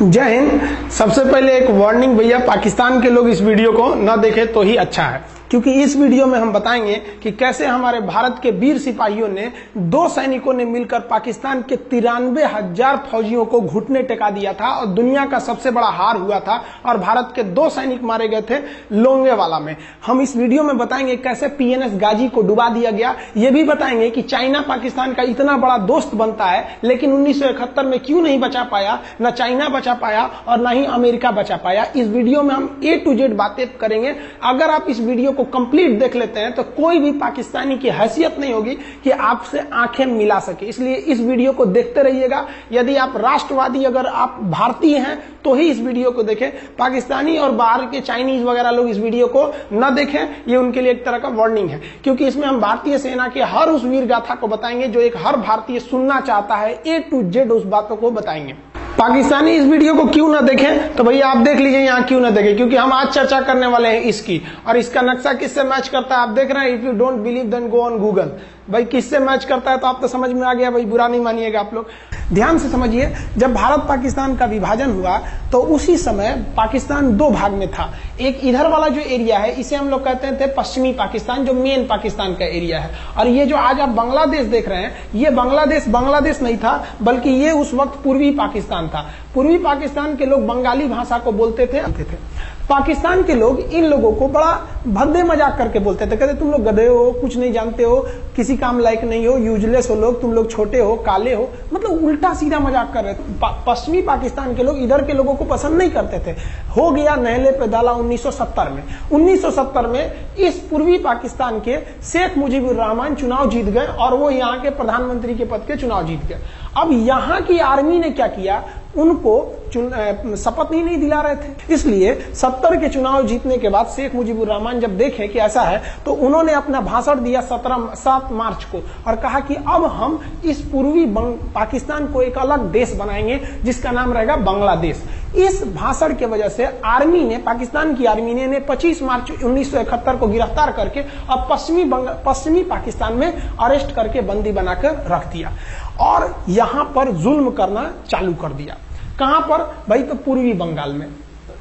जय हिंद। सबसे पहले एक वार्निंग भैया, पाकिस्तान के लोग इस वीडियो को न देखें तो ही अच्छा है, क्योंकि इस वीडियो में हम बताएंगे कि कैसे हमारे भारत के वीर सिपाहियों ने दो सैनिकों ने मिलकर पाकिस्तान के 93,000 फौजियों को घुटने टेका दिया था और दुनिया का सबसे बड़ा हार हुआ था और भारत के 2 सैनिक मारे गए थे लोंगेवाला में। हम इस वीडियो में बताएंगे कैसे PNS गाजी को डुबा दिया गया। ये भी बताएंगे कि चाइना पाकिस्तान का इतना बड़ा दोस्त बनता है, लेकिन 1971 में क्यों नहीं बचा पाया, न चाइना बचा पाया और न ही अमेरिका बचा पाया। इस वीडियो में हम A to Z बातें करेंगे। अगर आप इस वीडियो को कंप्लीट देख लेते हैं तो कोई भी पाकिस्तानी की हैसियत नहीं होगी कि आपसे आंखें मिला सके, इसलिए इस वीडियो को देखते रहिएगा। यदि आप राष्ट्रवादी, अगर आप भारतीय हैं तो ही इस वीडियो को देखें। पाकिस्तानी और बाहर के चाइनीज वगैरह लोग इस वीडियो को न देखें, ये उनके लिए एक तरह का वार्निंग है, क्योंकि इसमें हम भारतीय सेना के हर उस वीर गाथा को बताएंगे जो एक हर भारतीय सुनना चाहता है। A to Z उस बातों को बताएंगे। पाकिस्तानी इस वीडियो को क्यों ना देखें, तो भैया आप देख लीजिए यहाँ क्यों ना देखें, क्योंकि हम आज चर्चा करने वाले हैं इसकी, और इसका नक्शा किससे मैच करता है आप देख रहे हैं। If you don't believe then go on Google. भाई किससे मैच करता है तो आप तो समझ में आ गया, भाई बुरा नहीं मानिएगा आप लोग। ध्यान से समझिए, जब भारत पाकिस्तान का विभाजन हुआ तो उसी समय पाकिस्तान 2 भाग में था। एक इधर वाला जो एरिया है इसे हम लोग कहते थे पश्चिमी पाकिस्तान, जो मेन पाकिस्तान का एरिया है। और ये जो आज आप बांग्लादेश देख रहे हैं, ये बांग्लादेश नहीं था, बल्कि ये उस वक्त पूर्वी पाकिस्तान था। पूर्वी पाकिस्तान के लोग बंगाली भाषा को बोलते थे। पाकिस्तान के लोग इन लोगों को बड़ा भद्दे मजाक करके बोलते थे, कहते तुम लोग गधे हो, कुछ नहीं जानते हो, किसी काम लायक नहीं हो, यूजलेस हो लोग, तुम लोग छोटे हो, काले हो, मतलब उल्टा सीधा मजाक कर रहे थे। पश्चिमी पाकिस्तान के लोग इधर के लोगों को पसंद नहीं करते थे। हो गया नहले पे दाला 1970 में। 1970 में इस पूर्वी पाकिस्तान के शेख मुजीबुर रहमान चुनाव जीत गए और वो यहाँ के प्रधानमंत्री के पद के चुनाव जीत गए। अब यहाँ की आर्मी ने क्या किया, उनको शपथ ही नहीं दिला रहे थे। इसलिए 70 के चुनाव जीतने के बाद शेख मुजीबुर रहमान जब देखे कि ऐसा है, तो उन्होंने अपना भाषण दिया 7 मार्च को और कहा कि अब हम इस पूर्वी पाकिस्तान को एक अलग देश बनाएंगे जिसका नाम रहेगा बांग्लादेश। इस भाषण के वजह से आर्मी ने, पाकिस्तान की आर्मी ने 25 मार्च 1971 को गिरफ्तार करके अब पश्चिमी पाकिस्तान में अरेस्ट करके बंदी बनाकर रख दिया और यहां पर जुल्म करना चालू कर दिया। कहां पर भाई, तो पूर्वी बंगाल में,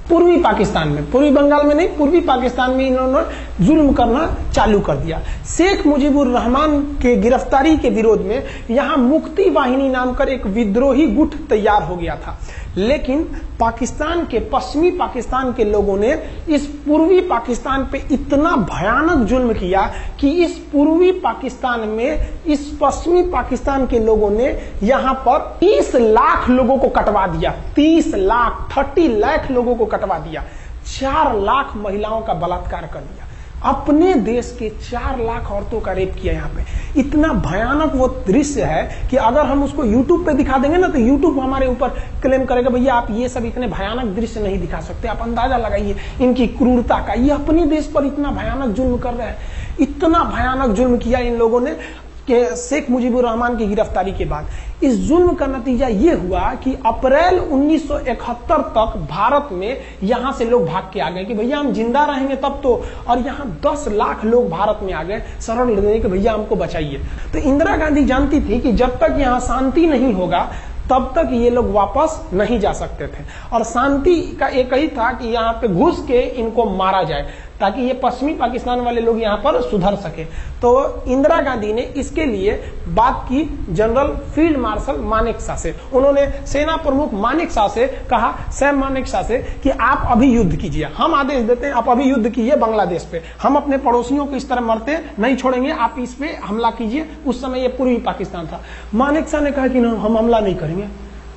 पूर्वी पाकिस्तान में, पूर्वी बंगाल में नहीं, पूर्वी पाकिस्तान में इन्होंने जुल्म करना चालू कर दिया। शेख मुजीबुर रहमान के गिरफ्तारी के विरोध में यहां मुक्ति वाहिनी नाम कर एक विद्रोही गुट तैयार हो गया था, लेकिन पाकिस्तान के, पश्चिमी पाकिस्तान के लोगों ने इस पूर्वी पाकिस्तान पे इतना भयानक जुल्म किया कि इस पूर्वी पाकिस्तान में इस पश्चिमी पाकिस्तान के लोगों ने यहां पर 30 लाख लोगों को कटवा दिया। 30 लाख लोगों को कटवा दिया। 4 लाख महिलाओं का बलात्कार कर दिया। अपने देश के 4 लाख औरतों का रेप किया। यहाँ पे इतना भयानक वो दृश्य है कि अगर हम उसको YouTube पे दिखा देंगे ना, तो YouTube हमारे ऊपर क्लेम करेगा, भैया आप ये सब इतने भयानक दृश्य नहीं दिखा सकते। आप अंदाजा लगाइए इनकी क्रूरता का। ये अपने देश पर इतना भयानक जुल्म कर रहे हैं। इतना भयानक जुल्म किया इन लोगों ने कि शेख मुजीबुर रहमान की गिरफ्तारी के बाद इस जुल्म का नतीजा ये हुआ कि अप्रैल 1971 तक भारत में यहां से लोग भाग के आ गए कि भैया हम जिंदा रहेंगे तब तो, और यहां 10 लाख लोग भारत में आ गए शरण लेने कि भैया हमको बचाइए। तो इंदिरा गांधी जानती थी कि जब तक यहां शांति नहीं होगा तब तक ये लोग वापस नहीं जा सकते थे, और शांति का एक ही था कि यहाँ पे घुस के इनको मारा जाए ताकि ये पश्चिमी पाकिस्तान वाले लोग यहाँ पर सुधर सके। तो इंदिरा गांधी ने इसके लिए बात की जनरल फील्ड मार्शल मानेकशॉ से। उन्होंने सेना प्रमुख मानेकशॉ से कहा, सैम मानेकशॉ से, कि आप अभी युद्ध कीजिए, हम आदेश देते हैं, आप अभी युद्ध कीजिए बांग्लादेश पे, हम अपने पड़ोसियों को इस तरह मरते नहीं छोड़ेंगे, आप इस पे हमला कीजिए। उस समय ये पूर्वी पाकिस्तान था। मानेकशॉ ने कहा कि ना, हम हमला नहीं करेंगे।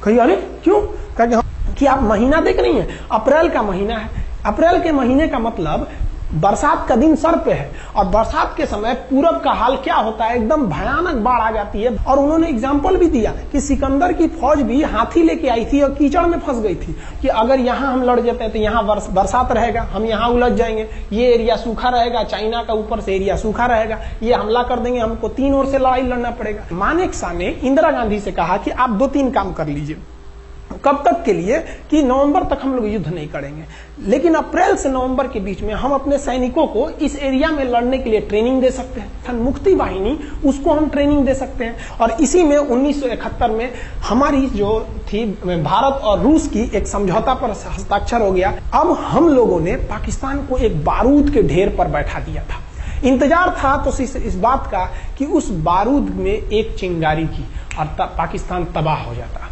कही अरे क्यों? कहा कि आप महीना देख रही हैं, अप्रैल का महीना है। अप्रैल के महीने का मतलब बरसात का दिन सर पे है, और बरसात के समय पूरब का हाल क्या होता है, एकदम भयानक बाढ़ आ जाती है। और उन्होंने एग्जाम्पल भी दिया कि सिकंदर की फौज भी हाथी लेके आई थी और कीचड़ में फंस गई थी, कि अगर यहाँ हम लड़ जाते हैं तो यहाँ बरसात रहेगा, हम यहाँ उलझ जाएंगे, ये एरिया सूखा रहेगा, चाइना का ऊपर से एरिया सूखा रहेगा, ये हमला कर देंगे, हमको 3 ओर से लड़ाई लड़ना पड़ेगा। मानेकशॉ ने इंदिरा गांधी से कहा कि आप 2-3 काम कर लीजिए। कब तक के लिए कि नवंबर तक हम लोग युद्ध नहीं करेंगे, लेकिन अप्रैल से नवंबर के बीच में हम अपने सैनिकों को इस एरिया में लड़ने के लिए ट्रेनिंग दे सकते हैं। मुक्ति वाहिनी उसको हम ट्रेनिंग दे सकते हैं। और इसी में 1971 में हमारी जो थी भारत और रूस की एक समझौता पर हस्ताक्षर हो गया। अब हम लोगों ने पाकिस्तान को एक बारूद के ढेर पर बैठा दिया था। इंतजार था तो इस बात का कि उस बारूद में एक चिंगारी की और पाकिस्तान तबाह हो जाता।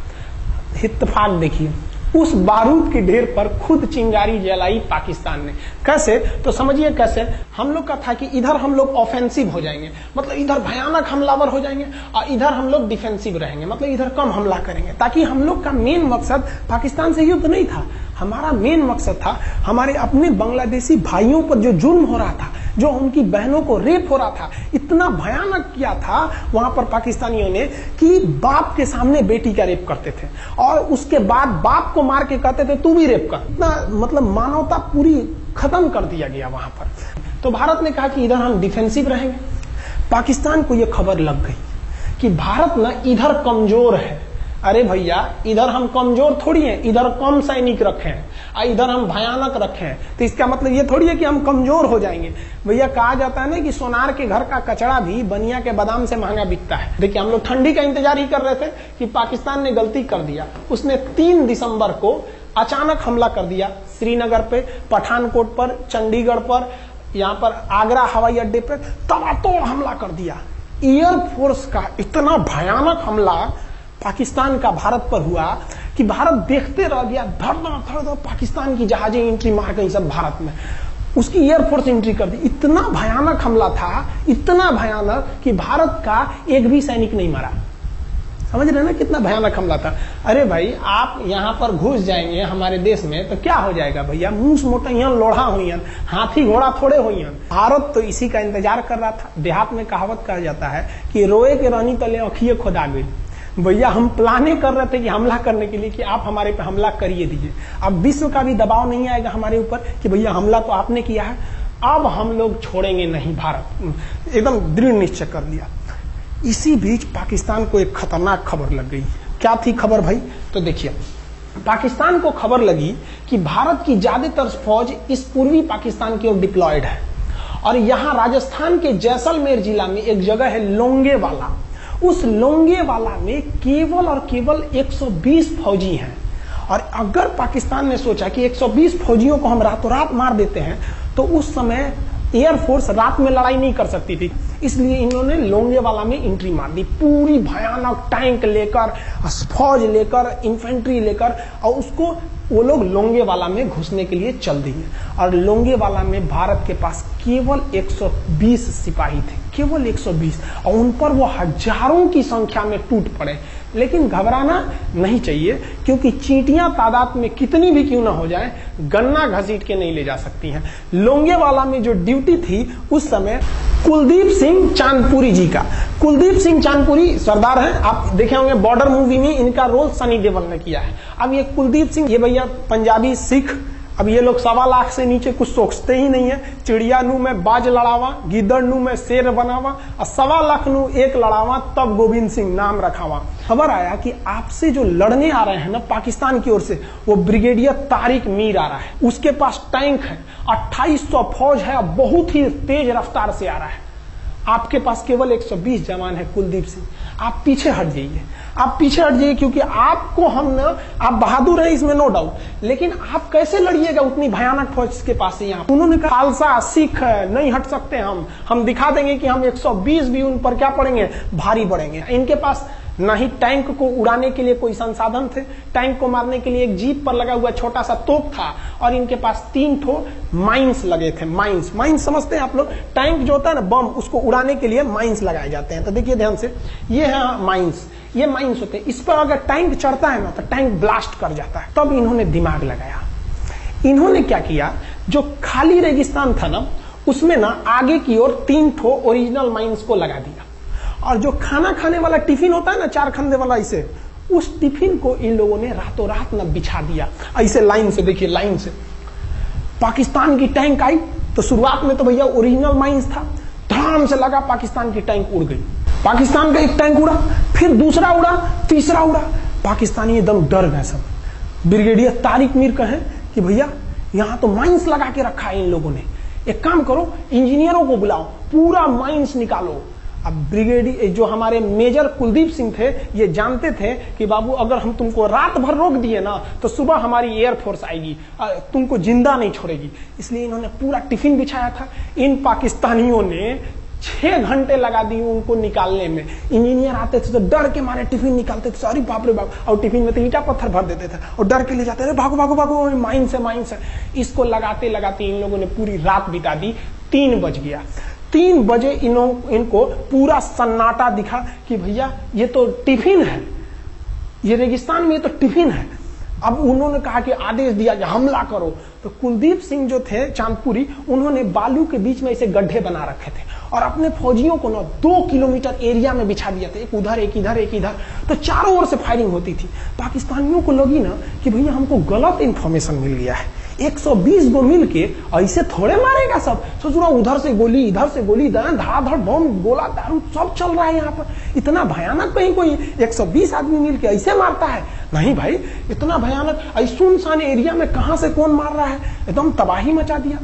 इत्तेफाक देखिए, उस बारूद के ढेर पर खुद चिंगारी जलाई पाकिस्तान ने। कैसे? तो समझिए कैसे। हम लोग का था कि इधर हम लोग ऑफेंसिव हो जाएंगे, मतलब इधर भयानक हमलावर हो जाएंगे, और इधर हम लोग डिफेंसिव रहेंगे, मतलब इधर कम हमला करेंगे, ताकि हम लोग का मेन मकसद पाकिस्तान से युद्ध नहीं था। हमारा मेन मकसद था हमारे अपने बांग्लादेशी भाइयों पर जो जुल्म हो रहा था, जो उनकी बहनों को रेप हो रहा था, इतना भयानक किया था वहां पर पाकिस्तानियों ने कि बाप के सामने बेटी का रेप करते थे और उसके बाद बाप को मार के कहते थे तू भी रेप कर। इतना मतलब मानवता पूरी खत्म कर दिया गया वहां पर। तो भारत ने कहा कि इधर हम डिफेंसिव रहेंगे। पाकिस्तान को यह खबर लग गई कि भारत ना इधर कमजोर है। अरे भैया, इधर हम कमजोर थोड़ी हैं, इधर कम सैनिक रखे हैं और इधर हम भयानक रखे हैं, तो इसका मतलब ये थोड़ी है कि हम कमजोर हो जाएंगे। भैया, कहा जाता है ना कि सोनार के घर का कचड़ा भी बनिया के बादाम से महंगा बिकता है। देखिए, हम लोग ठंडी का इंतजार ही कर रहे थे कि पाकिस्तान ने गलती कर दिया। उसने 3 दिसंबर को अचानक हमला कर दिया श्रीनगर पे, पठानकोट पर, चंडीगढ़ पर, यहाँ पर आगरा हवाई अड्डे पर तबातोड़ हमला कर दिया। एयरफोर्स का इतना भयानक हमला पाकिस्तान का भारत पर हुआ कि भारत देखते रह गया। धड़ पाकिस्तान की जहाजें एंट्री मार गई सब भारत में, उसकी एयरफोर्स एंट्री कर दी। इतना भयानक हमला था, इतना भयानक कि भारत का एक भी सैनिक नहीं मरा। समझ रहे ना कितना भयानक हमला था। अरे भाई, आप यहाँ पर घुस जाएंगे हमारे देश में तो क्या हो जाएगा भैया? मूस मोटइयन लोढ़ा हुईन, हाथी घोड़ा थोड़े हुईन। भारत तो इसी का इंतजार कर रहा था। देहात में कहावत कहा जाता है कि रोए के रानी तले अखिए खुदा गई। भैया, हम प्लानिंग कर रहे थे कि हमला करने के लिए कि आप हमारे पे हमला करिए दीजिए। अब विश्व का भी दबाव नहीं आएगा हमारे ऊपर कि भैया हमला तो आपने किया है, अब हम लोग छोड़ेंगे नहीं। भारत एकदम दृढ़ निश्चय कर लिया। इसी बीच पाकिस्तान को एक खतरनाक खबर लग गई। क्या थी खबर भाई? तो देखिए, पाकिस्तान को खबर लगी कि भारत की ज्यादातर फौज इस पूर्वी पाकिस्तान की ओर डिप्लॉयड है और यहाँ राजस्थान के जैसलमेर जिला में एक जगह है लोंगेवाला। उस लोंगेवाला में केवल और केवल 120 फौजी हैं। और अगर पाकिस्तान ने सोचा कि 120 फौजियों को हम रातों रात मार देते हैं तो उस समय एयरफोर्स रात में लड़ाई नहीं कर सकती थी, इसलिए इन्होंने लोंगेवाला में एंट्री मार दी। पूरी भयानक टैंक लेकर, फौज लेकर, इन्फेंट्री लेकर, और उसको वो लोग लोंगेवाला में घुसने के लिए चल दिए। और लोंगेवाला में भारत के पास केवल 120 सिपाही थे, केवल 120, और उन पर वो हजारों की संख्या में टूट पड़े। लेकिन घबराना नहीं चाहिए, क्योंकि चींटियां तादाद में कितनी भी क्यों ना हो जाए, गन्ना घसीट के नहीं ले जा सकती हैं। लोंगेवाला में जो ड्यूटी थी उस समय कुलदीप सिंह चांदपुरी जी का। कुलदीप सिंह चांदपुरी सरदार हैं, आप देखे होंगे बॉर्डर मूवी में इनका रोल सनी देओल ने किया है। अब ये कुलदीप सिंह, ये भैया पंजाबी सिख, अब ये लोग 1.25 लाख से नीचे कुछ सोचते ही नहीं है। चिड़िया नू में बाज लड़ावा, गिदड़ नू में शेर बनावा, और 1.25 लाख नू एक लड़ावा, तब गोविंद सिंह नाम रखावा। खबर आया कि आपसे जो लड़ने आ रहे हैं ना पाकिस्तान की ओर से, वो ब्रिगेडियर तारिक मीर आ रहा है। उसके पास टैंक है, 2800 फौज है, बहुत ही तेज रफ्तार से आ रहा है। आपके पास केवल 120 जवान है कुलदीप सिंह, आप पीछे हट जाइए, आप पीछे हट जाइए, क्योंकि आपको हम ना, आप बहादुर हैं इसमें नो डाउट, लेकिन आप कैसे लड़िएगा उतनी भयानक फौज के पास से? यहाँ उन्होंने कहा खालसा सिख है, नहीं हट सकते हम दिखा देंगे कि हम 120 भी उन पर क्या पड़ेंगे, भारी पड़ेंगे। इनके पास ना ही टैंक को उड़ाने के लिए कोई संसाधन थे, टैंक को मारने के लिए एक जीप पर लगा हुआ छोटा सा तोप था, और इनके पास 3 ठो माइंस लगे थे। माइंस समझते हैं आप लोग? टैंक जो होता है ना बम, उसको उड़ाने के लिए माइंस लगाए जाते हैं। तो देखिए ध्यान से, ये है माइंस, ये माइंस होते हैं। इस पर अगर टैंक चढ़ता है ना तो टैंक ब्लास्ट कर जाता है। तब इन्होंने दिमाग लगाया। इन्होंने क्या किया, जो खाली रेगिस्तान था ना उसमें ना आगे की ओर 3 ठो ओरिजिनल माइंस को लगा दिया, और जो खाना खाने वाला टिफिन होता है ना 4 खंदे वाला, इसे, उस टिफिन को इन लोगों ने रातों रात ना बिछा दिया ऐसे लाइन से। देखिए लाइन से पाकिस्तान की टैंक आई तो शुरुआत में तो भैया ओरिजिनल माइंस था, धड़ाम से लगा, पाकिस्तान की टैंक उड़ गई। पाकिस्तान का एक टैंक उड़ा, फिर दूसरा उड़ा, तीसरा उड़ा, पाकिस्तानी एकदम डर गए सब। ब्रिगेडियर तारिक मीर कहें कि भैया यहां तो माइंस लगा के रखा है इन लोगों ने, एक काम करो इंजीनियरों को बुलाओ, पूरा माइंस निकालो। अब ब्रिगेडियर जो हमारे मेजर कुलदीप सिंह थे, ये जानते थे कि बाबू अगर हम तुमको रात भर रोक दिए ना तो सुबह हमारी एयरफोर्स आएगी, तुमको जिंदा नहीं छोड़ेगी। इसलिए इन्होंने पूरा टिफिन बिछाया था। इन पाकिस्तानियों ने 6 घंटे लगा दिए उनको निकालने में। इंजीनियर आते थे तो डर के मारे टिफिन निकालते थे, अरे बाप रे बाप, और टिफिन में तो ईटा पत्थर भर देते थे और डर के ले जाते थे, भागो भागो भागो, माइंस है माइंस है। इसको लगाते लगाते इन लोगों ने पूरी रात बिता दी। 3 बज गया। 3 बजे इनको पूरा सन्नाटा दिखा कि भैया ये तो टिफिन है, ये रेगिस्तान में ये तो टिफिन है। अब उन्होंने कहा कि आदेश दिया कि हमला करो। तो कुलदीप सिंह जो थे चांदपुरी, उन्होंने बालू के बीच में ऐसे गड्ढे बना रखे थे और अपने फौजियों को ना 2 किलोमीटर एरिया में बिछा दिया था, एक उधर एक इधर एक इधर। तो चारों ओर से फायरिंग होती थी। पाकिस्तानियों को लगी ना कि भैया हमको गलत इंफॉर्मेशन मिल गया है, 120 गो मिल के ऐसे थोड़े मारेगा सब। सोच रहा उधर से गोली इधर से गोली, धड़ाधड़ बम गोला दारू सब चल रहा है यहाँ पर। इतना भयानक कहीं कोई 120 आदमी मिल के ऐसे मारता है? नहीं भाई, इतना भयानक सुनसान एरिया में कहां से कौन मार रहा है? एकदम तबाही मचा दिया।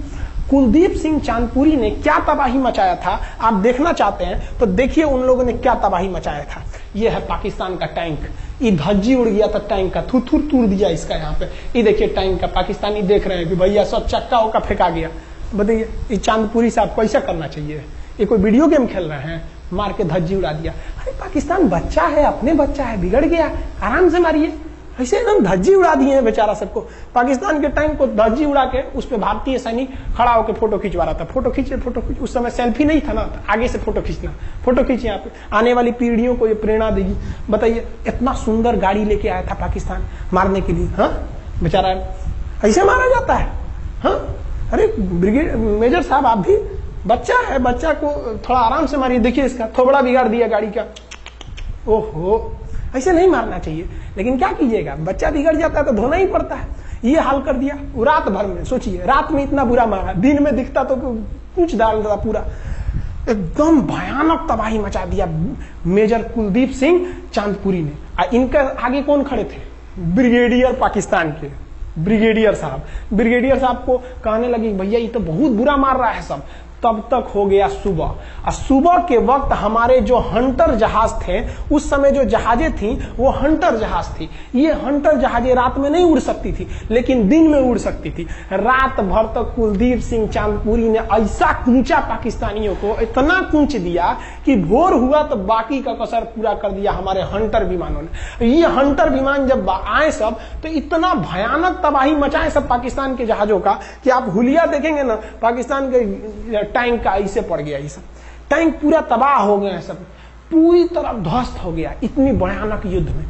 कुलदीप सिंह चांदपुरी ने क्या तबाही मचाया था आप देखना चाहते हैं तो देखिए उन लोगों ने क्या तबाही मचाया था। ये है पाकिस्तान का टैंक, ये धज्जी उड़ गया था टैंक का, थुथुर तूर दिया इसका यहाँ पे। ये देखिए टैंक का, पाकिस्तानी देख रहे हैं कि भैया सब चक्का उक्का फेंका गया। बताइए ये चांदपुरी साहब को ऐसा करना चाहिए? ये कोई वीडियो गेम खेल रहे हैं? मार के धज्जी उड़ा दिया। अरे पाकिस्तान बच्चा है, अपने बच्चा है, बिगड़ गया, आराम से मारिए। ऐसे एकदम धज्जी उड़ा दिए हैं बेचारा सबको। पाकिस्तान के टैंक को धज्जी उड़ा के उस पर भारतीय सैनिक खड़ा होकर फोटो खिंचवा रहा था। फोटो खींच। उस समय सेल्फी नहीं था ना, आगे से फोटो खींचना। फोटो खींचे, यहाँ पे आने वाली पीढ़ियों को ये प्रेरणा देगी। बताइए इतना सुंदर गाड़ी लेके आया था पाकिस्तान मारने के लिए। हाँ बेचारा ऐसे मारा जाता है? हाँ अरे ब्रिगेड मेजर साहब आप भी बच्चा है, बच्चा को थोड़ा आराम से मारिए। देखिए इसका थोबड़ा बिगाड़ दिया गाड़ी का। ओहो, ऐसे नहीं मारना चाहिए, लेकिन क्या कीजिएगा, बच्चा बिगड़ जाता है तो धोना ही पड़ता है। ये हाल कर दिया रात भर में। सोचिए रात में इतना बुरा मारा, दिन में दिखता तो कुछ डाल रहा पूरा। एकदम भयानक तबाही मचा दिया मेजर कुलदीप सिंह चांदपुरी ने। इनके आगे कौन खड़े थे? ब्रिगेडियर पाकिस्तान के ब्रिगेडियर साहब। ब्रिगेडियर साहब को कहने लगी भैया ये तो बहुत बुरा मार रहा है सब। तब तक हो गया सुबह, और सुबह के वक्त हमारे जो हंटर जहाज थे, उस समय जो जहाजें थी वो हंटर जहाज थी। ये हंटर जहाजें रात में नहीं उड़ सकती थी, लेकिन दिन में उड़ सकती थी। रात भर तक कुलदीप सिंह चांदपुरी ने ऐसा कूचा पाकिस्तानियों को, इतना कूच दिया कि भोर हुआ तो बाकी का कसर पूरा कर दिया हमारे हंटर विमानों ने। ये हंटर विमान जब आए सब तो इतना भयानक तबाही मचाए सब पाकिस्तान के जहाजों का कि आप हुलिया देखेंगे ना, पाकिस्तान के टैंक का ऐसे पड़ गया। ये सब टैंक पूरा तबाह हो गया, सब पूरी तरह ध्वस्त हो गया इतनी भयानक युद्ध में।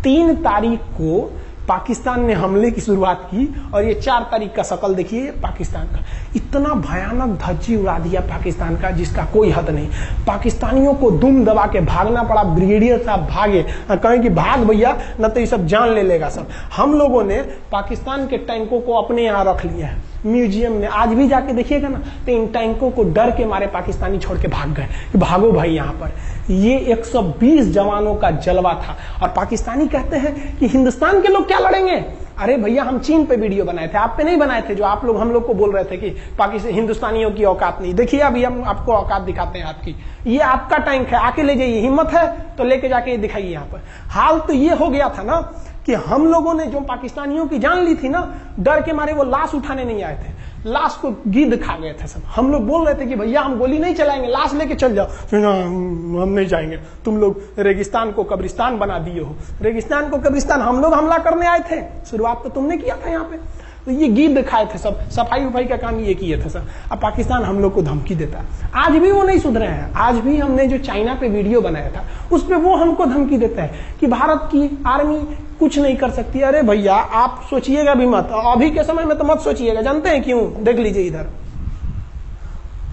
3 तारीख को पाकिस्तान ने हमले की शुरुआत की और ये 4 तारीख का शकल देखिए पाकिस्तान का। इतना भयानक धज्जी उड़ा दिया पाकिस्तान का जिसका कोई हद नहीं। पाकिस्तानियों को दुम दबा के भागना पड़ा। ब्रिगेडियर साहब भागे, कहें कि भाग भैया न तो ये सब जान ले लेगा सब। हम लोगों ने पाकिस्तान के टैंकों को अपने यहाँ रख लिया है म्यूजियम में। आज भी जाके देखिएगा ना तो इन टैंकों को डर के मारे पाकिस्तानी छोड़ के भाग गए कि भागो भाई यहाँ पर। ये 120 जवानों का जलवा था। और पाकिस्तानी कहते हैं कि हिंदुस्तान के लोग क्या लड़ेंगे? अरे भैया हम चीन पे वीडियो बनाए थे, आप पे नहीं बनाए थे, जो आप लोग हम लोग को बोल रहे थे कि पाकिस्तान हिंदुस्तानियों की औकात नहीं। देखिए अभी हम आपको औकात दिखाते हैं आपकी। ये आपका टैंक है, आके ले जाइए, हिम्मत है तो लेके जाके दिखाइए यहाँ पर। हाल तो ये हो गया था ना कि हम लोगों ने जो पाकिस्तानियों की जान ली थी ना, डर के मारे वो लाश उठाने नहीं आए थे, लाश को गिद्ध खा गए थे सब। हम लोग बोल रहे थे कि भैया हम गोली नहीं चलाएंगे, लाश लेके चल जाओ। हम नहीं जाएंगे, तुम लोग रेगिस्तान को कब्रिस्तान बना दिए हो। रेगिस्तान को कब्रिस्तान हम लोग हमला करने आए थे, शुरुआत तो तुमने किया था यहाँ पे। तो ये गिद्ध खाए थे सब, सफाई उफाई का काम ये किए थे सब। अब पाकिस्तान हम लोग को धमकी देता है। आज भी वो नहीं सुधरे हैं। आज भी हमने जो चाइना पे वीडियो बनाया था उस पे वो हमको धमकी देता है कि भारत की आर्मी कुछ नहीं कर सकती। अरे भैया आप सोचिएगा भी मत, अभी के समय में तो मत सोचिएगा। जानते हैं क्यों? देख लीजिए इधर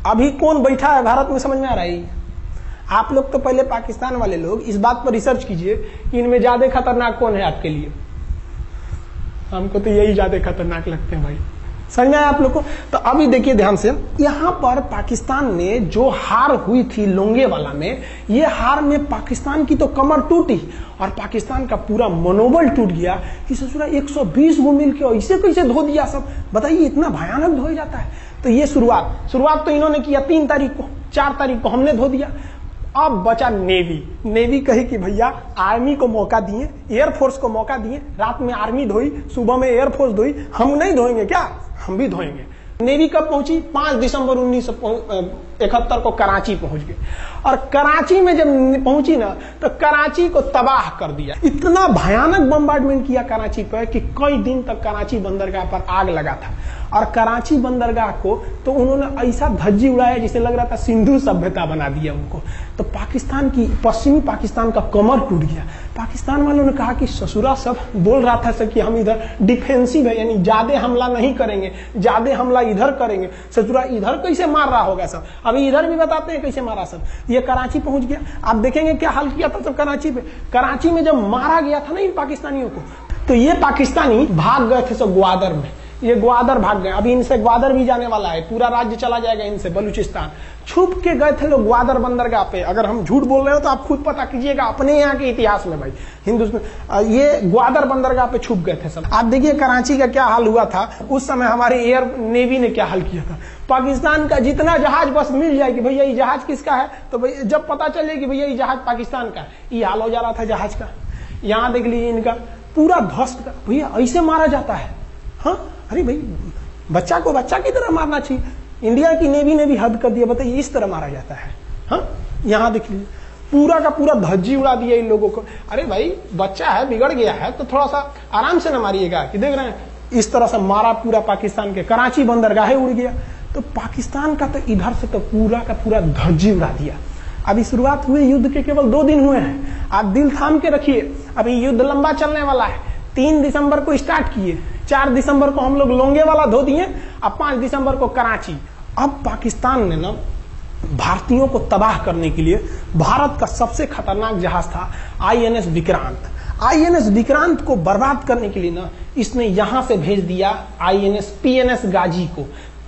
अभी कौन बैठा है भारत में, समझ में आ रहा है? आप लोग तो पहले पाकिस्तान वाले लोग इस बात पर रिसर्च कीजिए कि इनमें ज्यादा खतरनाक कौन है आपके लिए। हमको तो यही ज्यादा खतरनाक लगते हैं भाई। समझ में आया आप लोग को। तो अभी देखिए ध्यान से, यहां पर पाकिस्तान ने जो हार हुई थी लोंगेवाला में, ये हार में पाकिस्तान की तो कमर टूटी और पाकिस्तान का पूरा मनोबल टूट गया कि ससुरा 120 गो मिल के ऐसे कैसे धो दिया सब, बताइए इतना भयानक धो जाता है। तो ये शुरुआत तो इन्होंने किया 3 तारीख को, 4 तारीख को हमने धो दिया। अब बचा नेवी कही कि भैया आर्मी को मौका दिए, एयरफोर्स को मौका दिए, रात में आर्मी धोई, सुबह में एयरफोर्स धोई, हम नहीं धोएंगे क्या, हम भी धोएंगे। नेवी कब पहुंची? 5 दिसंबर 1971 को कराची पहुंच गई और कराची में जब पहुंची ना तो कराची को तबाह कर दिया। इतना भयानक बम्बार्डमेंट किया कराची पर कि कई दिन तक कराची बंदरगाह पर आग लगा था और कराची बंदरगाह को तो उन्होंने ऐसा धज्जी उड़ाया जिसे लग रहा था सिंधु सभ्यता बना दिया उनको। तो पाकिस्तान की, पश्चिमी पाकिस्तान का कमर टूट गया। पाकिस्तान वालों ने कहा कि ससुरा सब बोल रहा था सर कि हम इधर डिफेंसिव है, यानी ज्यादा हमला नहीं करेंगे, ज्यादा हमला इधर करेंगे। ससुरा इधर कैसे मार रहा होगा सब, अभी इधर भी बताते हैं कैसे मारा सब। ये कराची पहुंच गया, आप देखेंगे क्या हाल किया था सब कराची पे। कराची में जब मारा गया था ना इन पाकिस्तानियों को, तो ये पाकिस्तानी भाग गए थे सब ग्वादर में, ये ग्वादर भाग गए। अभी इनसे ग्वादर भी जाने वाला है, पूरा राज्य चला जाएगा इनसे, बलूचिस्तान। छुप के गए थे लोग ग्वादर बंदरगाह पे। अगर हम झूठ बोल रहे हो तो आप खुद पता कीजिएगा अपने यहाँ के इतिहास में भाई, हिंदुस्तान ये ग्वादर बंदरगाह पे छुप गए थे सब। आप देखिए कराची का क्या हाल हुआ था उस समय, हमारे एयर नेवी ने क्या हाल किया था। पाकिस्तान का जितना जहाज बस मिल जाए कि भैया ये जहाज किसका है, तो भैया जब पता चले कि भैया ये जहाज पाकिस्तान का, ये हाल हो जा रहा था जहाज का। यहाँ देख लीजिए इनका पूरा ध्वस्त, भैया ऐसे मारा जाता है। हाँ अरे भाई बच्चा को बच्चा की तरह मारना चाहिए। इंडिया की नेवी ने भी हद कर दिया, बताइए इस तरह मारा जाता है। हाँ यहाँ देख लीजिए पूरा का पूरा धज्जी उड़ा दिया इन लोगों को। अरे भाई बच्चा है, बिगड़ गया है तो थोड़ा सा आराम से न मारिएगा, कि देख रहे हैं इस तरह से मारा पूरा पाकिस्तान के। कराची बंदरगाह उड़ गया। तो पाकिस्तान का तो इधर से तो पूरा का पूरा धज्जी उड़ा दिया। अभी शुरुआत हुई युद्ध के केवल 2 दिन हुए हैं, आप दिल थाम के रखिए, अभी युद्ध लंबा चलने वाला है। 3 दिसंबर को स्टार्ट किए, 4 दिसंबर को हम लोग लोंगेवाला धो दिए, अब 5 दिसंबर को कराची। अब पाकिस्तान ने ना भारतीयों को तबाह करने के लिए, भारत का सबसे खतरनाक जहाज था INS विक्रांत। INS विक्रांत को बर्बाद करने के लिए ना इसने यहां से भेज दिया INS PNS गाजी को।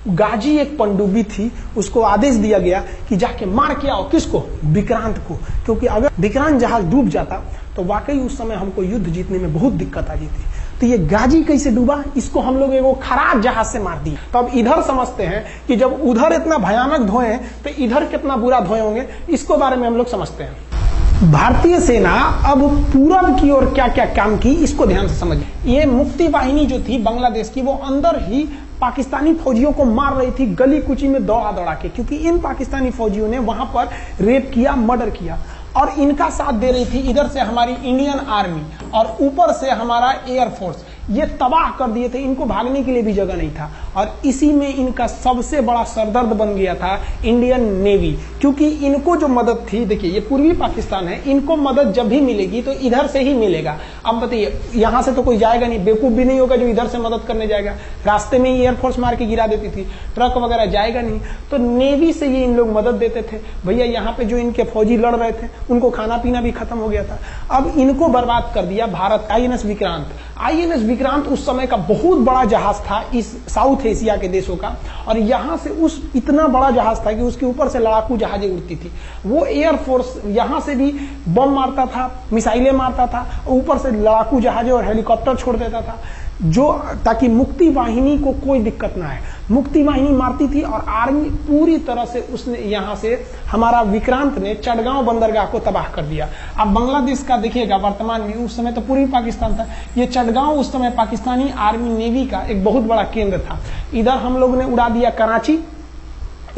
गाजी एक पनडुब्बी थी, उसको आदेश दिया गया कि जाके मार के आओ, किसको? विक्रांत को। क्योंकि अगर विक्रांत जहाज डूब जाता तो वाकई उस समय हमको युद्ध जीतने में बहुत दिक्कत आ जाती। तो ये गाजी कैसे डूबा, इसको हम लोग एगो खराब जहाज से मार दिया। तो अब इधर समझते हैं कि जब उधर इतना भयानक धोए तो इधर कितना बुरा धोए होंगे, इसको बारे में हम लोग समझते हैं। भारतीय सेना अब पूरब की ओर क्या क्या काम की, इसको ध्यान से समझिए। ये मुक्ति वाहिनी जो थी बांग्लादेश की, वो अंदर ही पाकिस्तानी फौजियों को मार रही थी गली कुची में दौड़ा दौड़ा के, क्योंकि इन पाकिस्तानी फौजियों ने वहां पर रेप किया, मर्डर किया और इनका साथ दे रही थी इधर से हमारी इंडियन आर्मी और ऊपर से हमारा एयरफोर्स। ये तबाह कर दिए थे, इनको भागने के लिए भी जगह नहीं था। और इसी में इनका सबसे बड़ा सरदर्द बन गया था इंडियन नेवी, क्योंकि इनको जो मदद थी, देखिए ये पूर्वी पाकिस्तान है, इनको मदद जब भी मिलेगी तो इधर से ही मिलेगा। अब बताइए यहां से तो कोई जाएगा नहीं, बेवकूफ भी नहीं होगा जो इधर से मदद करने जाएगा। रास्ते में ही एयरफोर्स मार के गिरा देती थी, ट्रक वगैरह जाएगा नहीं, तो नेवी से ये इन लोग मदद देते थे। भैया यहाँ पे जो इनके फौजी लड़ रहे थे उनको खाना पीना भी खत्म हो गया था। अब इनको बर्बाद कर दिया भारत। INS विक्रांत, INS विक्रांत उस समय का बहुत बड़ा जहाज था इस साउथ एशिया के देशों का, और यहां से उस इतना बड़ा जहाज था कि उसके ऊपर से लड़ाकू जहाजें उड़ती थी। वो एयरफोर्स यहां से भी बम मारता था, मिसाइलें मारता था, ऊपर से लड़ाकू जहाजें और हेलीकॉप्टर छोड़ देता था, जो ताकि मुक्ति वाहिनी को कोई दिक्कत ना है। मुक्ति वाहिनी मारती थी और आर्मी पूरी तरह से उसने यहां से हमारा विक्रांत ने चटगांव बंदरगाह को तबाह कर दिया। अब बांग्लादेश का देखिएगा वर्तमान में, उस समय तो पूर्वी पाकिस्तान था, ये चटगांव उस समय पाकिस्तानी आर्मी नेवी का एक बहुत बड़ा केंद्र था। इधर हम लोग ने उड़ा दिया कराची,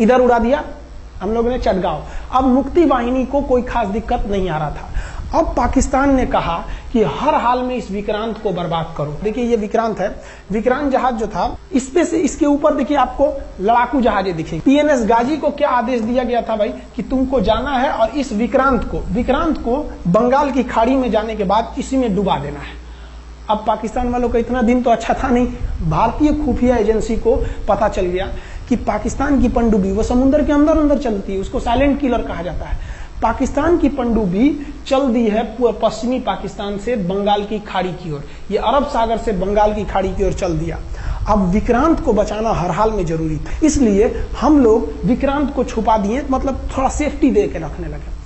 इधर उड़ा दिया हम लोग ने चटगांव। अब मुक्ति वाहिनी को कोई खास दिक्कत नहीं आ रहा था। अब पाकिस्तान ने कहा कि हर हाल में इस विक्रांत को बर्बाद करो। देखिए ये विक्रांत है, विक्रांत जहाज जो था इसपे से इसके ऊपर देखिए आपको लड़ाकू जहाजें दिखेंगे। PNS गाजी को क्या आदेश दिया गया था भाई कि तुमको जाना है और इस विक्रांत को बंगाल की खाड़ी में जाने के बाद इसी में डुबा देना है। अब पाकिस्तान वालों का इतना दिन तो अच्छा था नहीं, भारतीय खुफिया एजेंसी को पता चल गया कि पाकिस्तान की पनडुब्बी वो समुद्र के अंदर अंदर चलती है, उसको साइलेंट किलर कहा जाता है। पाकिस्तान की पनडुब्बी चल दी है पश्चिमी पाकिस्तान से बंगाल की खाड़ी की ओर, ये अरब सागर से बंगाल की खाड़ी की ओर चल दिया। अब विक्रांत को बचाना हर हाल में जरूरी था, इसलिए हम लोग विक्रांत को छुपा दिए, मतलब थोड़ा सेफ्टी दे के रखने लगे।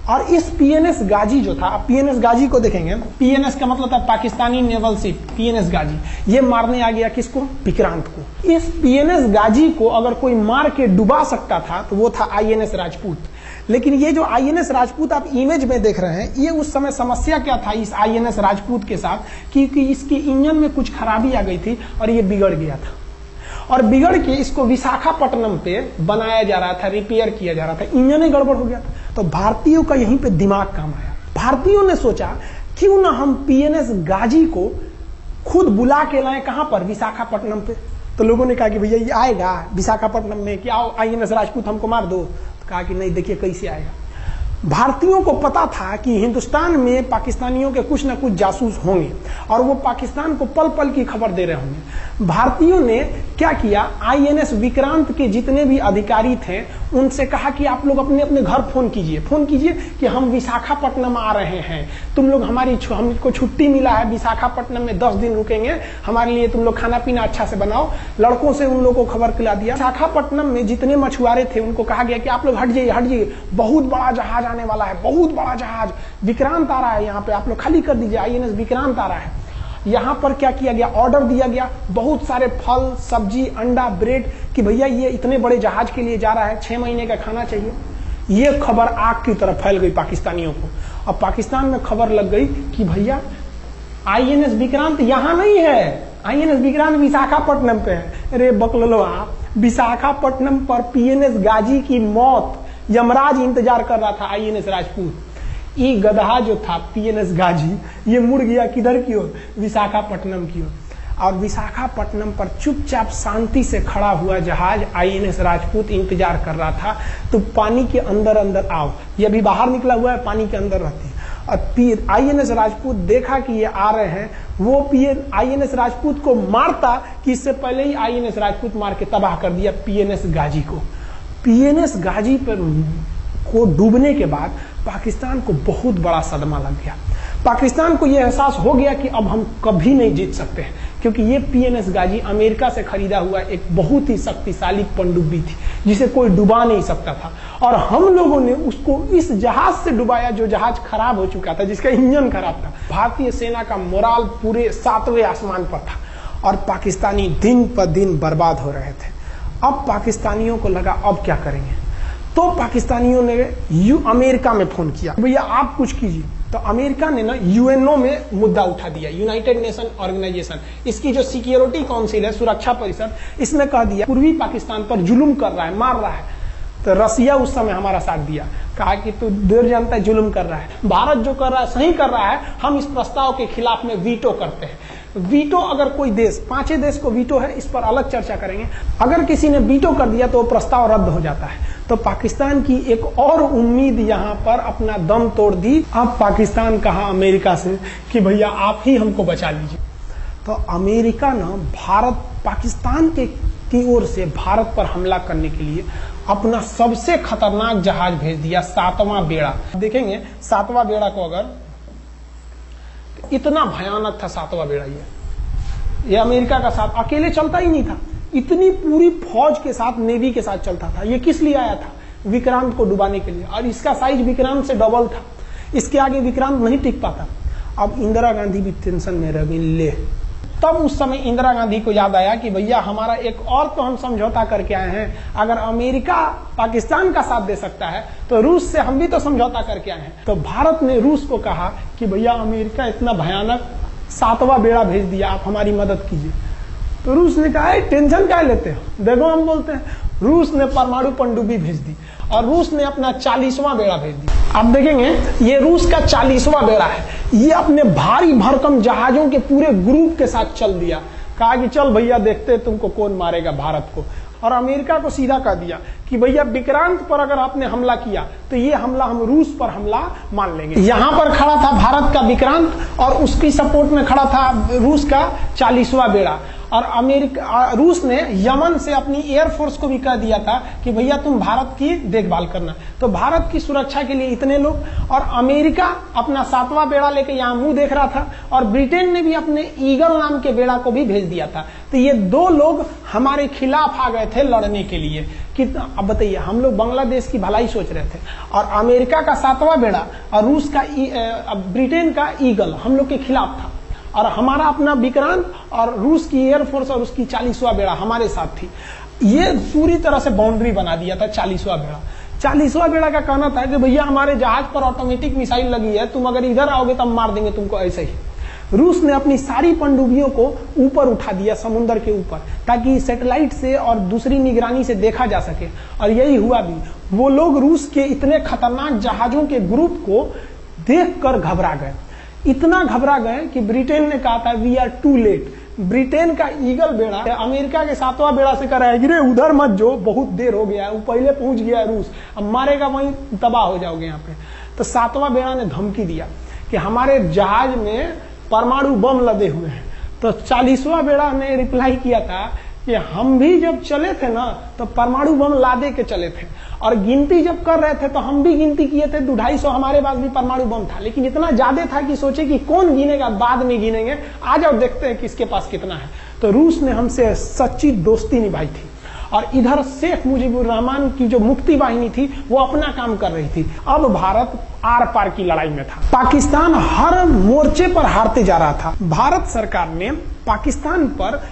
और इस पीएनएस गाजी जो था, अब पीएनएस गाजी को देखेंगे, पीएनएस का मतलब था पाकिस्तानी नेवल शिप, पीएनएस गाजी, ये मारने आ गया किसको? विक्रांत को। इस पीएनएस गाजी को अगर कोई मार के डुबा सकता था तो वो था आईएनएस राजपूत। लेकिन ये जो आईएनएस राजपूत आप इमेज में देख रहे हैं, ये उस समय समस्या क्या था इस आईएनएस राजपूत के साथ, क्योंकि इसके इंजन में कुछ खराबी आ गई थी और ये बिगड़ गया था, और बिगड़ के इसको विशाखापट्टनम पे बनाया जा रहा था, रिपेयर किया जा रहा था, इंजन ही गड़बड़ हो गया था। तो भारतीयों का यहीं पे दिमाग काम आया। भारतीयों ने सोचा क्यों ना हम पीएनएस गाजी को खुद बुला के लाएं, कहां पर? विशाखापट्टनम पे। तो लोगों ने कहा कि भैया ये आएगा विशाखापट्टनम में, कि आओ आईएनएस राजपूत हमको मार दो। तो कहा कि नहीं, देखिए कैसे आएगा। भारतीयों को पता था कि हिंदुस्तान में पाकिस्तानियों के कुछ न कुछ जासूस होंगे और वो पाकिस्तान को पल पल की खबर दे रहे होंगे। भारतीयों ने क्या किया, आईएनएस विक्रांत के जितने भी अधिकारी थे उनसे कहा कि आप लोग अपने अपने घर फोन कीजिए कि हम विशाखापट्टनम आ रहे हैं, तुम लोग हमको छुट्टी मिला है, विशाखापट्टनम में 10 दिन रुकेंगे, हमारे लिए तुम लोग खाना पीना अच्छा से बनाओ। लड़कों से उन लोगों को खबर खिला दिया। विशाखापट्टनम में जितने मछुआरे थे उनको कहा गया कि आप लोग हट जाइए, बहुत बड़ा जहाज आने वाला है, बहुत बड़ा जहाज विक्रांत आ रहा है, यहाँ पे आप लोग खाली कर दीजिए, आईएनएस विक्रांत आ रहा है। यहां पर क्या किया गया, ऑर्डर दिया गया, बहुत सारे फल सब्जी अंडा ब्रेड, कि भैया ये इतने बड़े जहाज के लिए जा रहा है, 6 महीने का खाना चाहिए। ये खबर आग की तरह फैल गई पाकिस्तानियों को। अब पाकिस्तान में खबर लग गई कि भैया आईएनएस विक्रांत यहां नहीं है, आईएनएस विक्रांत विशाखापट्टनम पे है। अरे बकलवा, विशाखापट्टनम पर पीएनएस गाजी की मौत यमराज इंतजार कर रहा था, आईएनएस राजपूत। ये गधा जो था पीएनएस गाजी, ये मुड़ गया किधर की ओर? विशाखापट्टनम की ओर। और विशाखापट्टनम पर चुपचाप शांति से खड़ा हुआ जहाज आईएनएस राजपूत इंतजार कर रहा था। तो पानी के अंदर अंदर आओ, ये अभी बाहर निकला हुआ है, पानी के अंदर रहती है। और आईएनएस राजपूत देखा कि ये आ रहे हैं, वो आईएनएस राजपूत को मारता कि इससे पहले ही आईएनएस राजपूत मार के तबाह कर दिया पीएनएस गाजी को। पीएनएस गाजी पर को डूबने के बाद पाकिस्तान को बहुत बड़ा सदमा लग गया। पाकिस्तान को यह एहसास हो गया कि अब हम कभी नहीं जीत सकते हैं, क्योंकि ये पीएनएस गाजी अमेरिका से खरीदा हुआ एक बहुत ही शक्तिशाली पनडुब्बी थी जिसे कोई डुबा नहीं सकता था। और हम लोगों ने उसको इस जहाज से डुबाया जो जहाज खराब हो चुका था, जिसका इंजन खराब था। भारतीय सेना का मोराल पूरे 7वें आसमान पर था और पाकिस्तानी दिन पर दिन बर्बाद हो रहे थे। अब पाकिस्तानियों को लगा अब क्या करेंगे, तो पाकिस्तानियों ने अमेरिका में फोन किया, भैया आप कुछ कीजिए। तो अमेरिका ने ना यूएनओ में मुद्दा उठा दिया, यूनाइटेड नेशन ऑर्गेनाइजेशन, इसकी जो सिक्योरिटी काउंसिल है, सुरक्षा परिषद, इसमें कह दिया पूर्वी पाकिस्तान पर जुल्म कर रहा है, मार रहा है। तो रसिया उस समय हमारा साथ दिया, कहा कि तू देर जानता है जुल्म कर रहा है, भारत जो कर रहा है सही कर रहा है, हम इस प्रस्ताव के खिलाफ में वीटो करते हैं। वीटो अगर कोई देश, 5 देश को वीटो है, इस पर अलग चर्चा करेंगे, अगर किसी ने वीटो कर दिया तो प्रस्ताव रद्द हो जाता है। तो पाकिस्तान की एक और उम्मीद यहाँ पर अपना दम तोड़ दी। अब पाकिस्तान कहा अमेरिका से कि भैया आप ही हमको बचा लीजिए। तो अमेरिका ना पाकिस्तान की ओर से भारत पर हमला करने के लिए अपना सबसे खतरनाक जहाज भेज दिया, 7वां बेड़ा। देखेंगे 7वां बेड़ा को, अगर इतना भयानक था 7वां बेड़ा, ये अमेरिका का साथ अकेले चलता ही नहीं था, इतनी पूरी फौज के साथ, नेवी के साथ चलता था। ये किस लिए आया था? विक्रांत को डुबाने के लिए, और इसका साइज विक्रांत से डबल था, इसके आगे विक्रांत नहीं टिक पाता। अब इंदिरा गांधी भी टेंशन में रह गई। ले, तब उस समय इंदिरा गांधी को याद आया कि भैया हमारा एक और तो हम समझौता करके आए हैं, अगर अमेरिका पाकिस्तान का साथ दे सकता है तो रूस से हम भी तो समझौता करके आए हैं। तो भारत ने रूस को कहा कि भैया अमेरिका इतना भयानक 7वां बेड़ा भेज दिया, आप हमारी मदद कीजिए। तो रूस ने कहा टेंशन क्या लेते हो, देखो हम बोलते हैं। रूस ने परमाणु पनडुब्बी भेज दी और रूस ने अपना 40वां बेड़ा भेज दिया। आप देखेंगे ये रूस का 40वां बेड़ा है, ये अपने भारी भरकम जहाजों के पूरे ग्रुप के साथ चल दिया, कहा कि चल भैया देखते तुमको कौन मारेगा भारत को। और अमेरिका को सीधा कह दिया कि भैया विक्रांत पर अगर आपने हमला किया तो ये हमला हम रूस पर हमला मान लेंगे। यहां पर खड़ा था भारत का विक्रांत और उसकी सपोर्ट में खड़ा था रूस का 40वां बेड़ा। और रूस ने यमन से अपनी एयरफोर्स को भी कह दिया था कि भैया तुम भारत की देखभाल करना। तो भारत की सुरक्षा के लिए इतने लोग, और अमेरिका अपना 7वां बेड़ा लेके यहाँ मुंह देख रहा था, और ब्रिटेन ने भी अपने ईगल नाम के बेड़ा को भी भेज दिया था। तो ये 2 लोग हमारे खिलाफ आ गए थे लड़ने के लिए कि अब बताइए, हम लोग बांग्लादेश की भलाई सोच रहे थे, और अमेरिका का 7वां बेड़ा और रूस का ब्रिटेन का ईगल हम लोग के खिलाफ था, और हमारा अपना विक्रांत और रूस की एयरफोर्स और उसकी 40वां बेड़ा हमारे साथ थी। ये पूरी तरह से बाउंड्री बना दिया था 40वां बेड़ा। 40वां बेड़ा का कहना था कि भैया हमारे जहाज पर ऑटोमेटिक मिसाइल लगी है, तुम अगर इधर आओगे तो हम मार देंगे तुमको ऐसे ही। रूस ने अपनी सारी पनडुब्बियों को ऊपर उठा दिया समुद्र के ऊपर, ताकि सैटेलाइट से और दूसरी निगरानी से देखा जा सके, और यही हुआ भी। वो लोग रूस के इतने खतरनाक जहाजों के ग्रुप को देखकर घबरा गए, इतना घबरा गए कि ब्रिटेन ने कहा था we are too late. Britain का ईगल बेड़ा अमेरिका के 7वां बेड़ा से कर रहा है कि रे उधर मत जो, बहुत देर हो गया है, वो पहले पहुंच गया है रूस, अब मारेगा वहीं तबाह हो जाओगे यहाँ पे। तो 7वां बेड़ा ने धमकी दिया कि हमारे जहाज में परमाणु बम लदे हुए हैं। तो 40वां बेड़ा ने रिप्लाई किया था कि हम भी जब चले थे ना तो परमाणु बम लादे के चले थे, और गिनती जब कर रहे थे तो हम भी गिनती किए थे, 250 हमारे पास भी परमाणु बम था, लेकिन इतना ज्यादा था कि सोचे कि कौन गिनेगा, बाद में गिनेंगे, आ जाओ देखते हैं किसके पास कितना है। तो रूस ने हमसे सच्ची दोस्ती निभाई थी, और इधर शेख मुजीबुर रहमान की जो मुक्ति वाहिनी थी वो अपना काम कर रही थी। अब भारत आर पार की लड़ाई में था। पाकिस्तान हर मोर्चे पर हारते जा रहा था। भारत सरकार ने पाकिस्तान पर